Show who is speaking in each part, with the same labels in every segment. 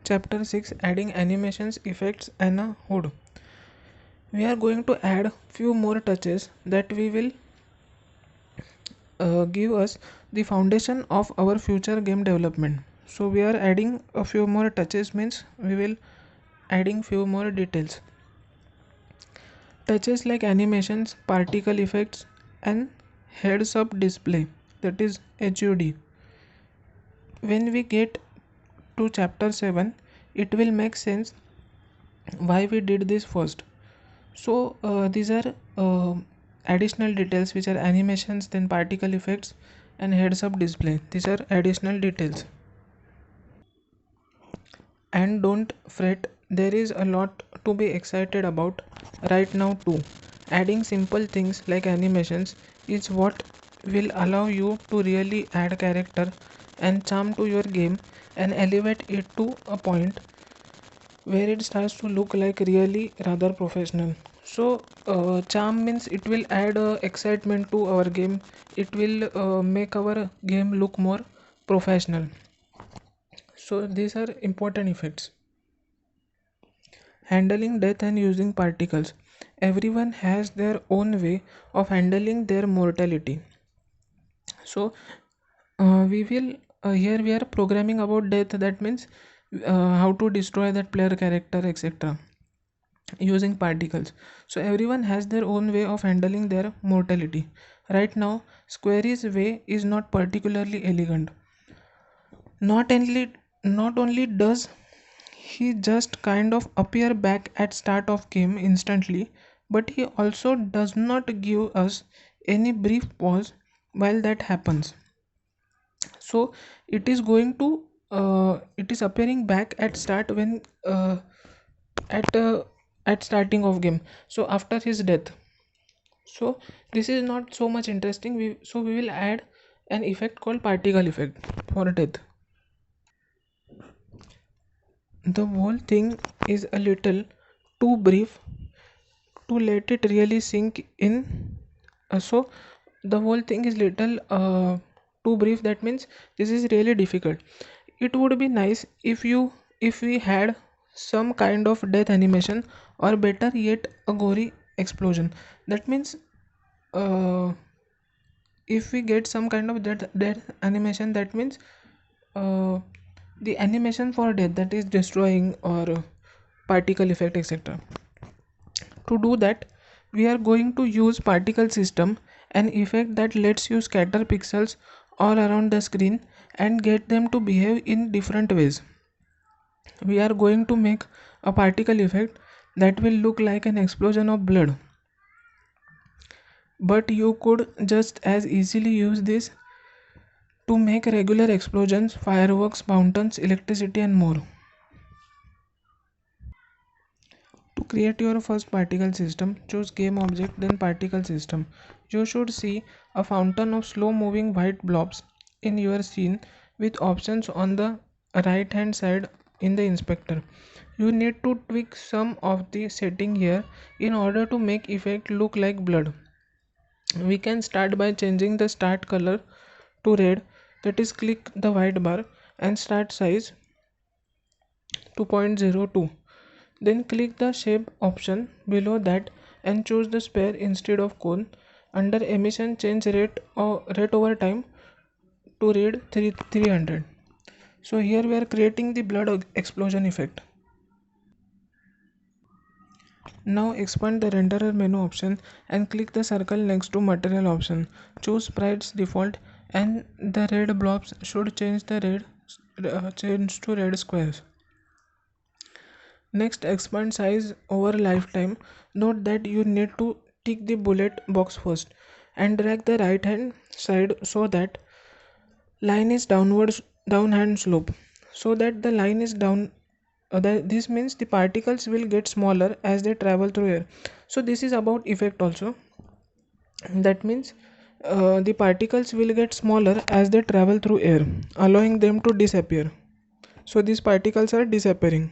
Speaker 1: Chapter 6, Adding Animations, Effects and a HUD. We are going to add few more touches that we will give us the foundation of our future game development. So we are adding a few more touches, means we will adding few more details. Touches like animations, particle effects and heads up display, that is HUD. When we get to chapter 7, it will make sense why we did this first. So these are additional details which are animations, then particle effects and heads up display. These are additional details. And don't fret, there is a lot to be excited about right now too. Adding simple things like animations is what will allow you to really add character and charm to your game and elevate it to a point where it starts to look like really rather professional. So charm means it will add excitement to our game. It will make our game look more professional. So these are important effects. Handling death and using particles. Everyone has their own way of handling their mortality. So we will here we are programming about death, that means how to destroy that player character, etc., using particles. So everyone has their own way of handling their mortality. Right now Square's way is not particularly elegant. Not only does he just kind of appear back at start of game instantly, but he also does not give us any brief pause while that happens. So it is appearing back at start when at at starting of game, so after his death. So this is not so much interesting. We will add an effect called particle effect for death. The whole thing is a little too brief to let it really sink in. So the whole thing is little too brief, that means this is really difficult. It would be nice if we had some kind of death animation, or better yet a gory explosion. That means uh, if we get some kind of death animation, that means uh, the animation for death, that is destroying or particle effect, etc. To do that, we are going to use particle system, an effect that lets you scatter pixels all around the screen and get them to behave in different ways. We are going to make a particle effect that will look like an explosion of blood, but you could just as easily use this to make regular explosions, fireworks, fountains, electricity and more. To create your first particle system, choose game object, then particle system. You should see a fountain of slow moving white blobs in your scene with options on the right hand side in the inspector. You need to tweak some of the setting here in order to make effect look like blood. We can start by changing the start color to red, that is click the white bar and start size to 0.02. Then click the shape option below that and choose the sphere instead of cone. Under emission, change rate over time to read 300. So here we are creating the blood explosion effect. Now expand the renderer menu option and click the circle next to material option. Choose sprites default and the red blobs should change change to red squares. Next, expand size over lifetime. Note that you need to tick the bullet box first and drag the right hand side so that line is downhand slope, so that the line is down. This means the particles will get smaller as they travel through air. So this is about effect also. That means the particles will get smaller as they travel through air, allowing them to disappear. So these particles are disappearing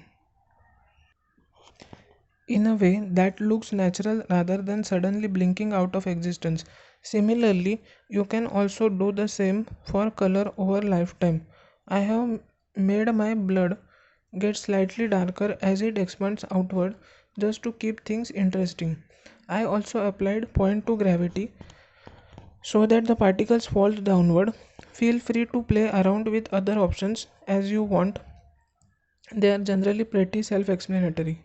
Speaker 1: in a way that looks natural rather than suddenly blinking out of existence. Similarly, you can also do the same for color over lifetime. I have made my blood gets slightly darker as it expands outward just to keep things interesting. I also applied point to gravity so that the particles fall downward. Feel free to play around with other options as you want. They are generally pretty self explanatory.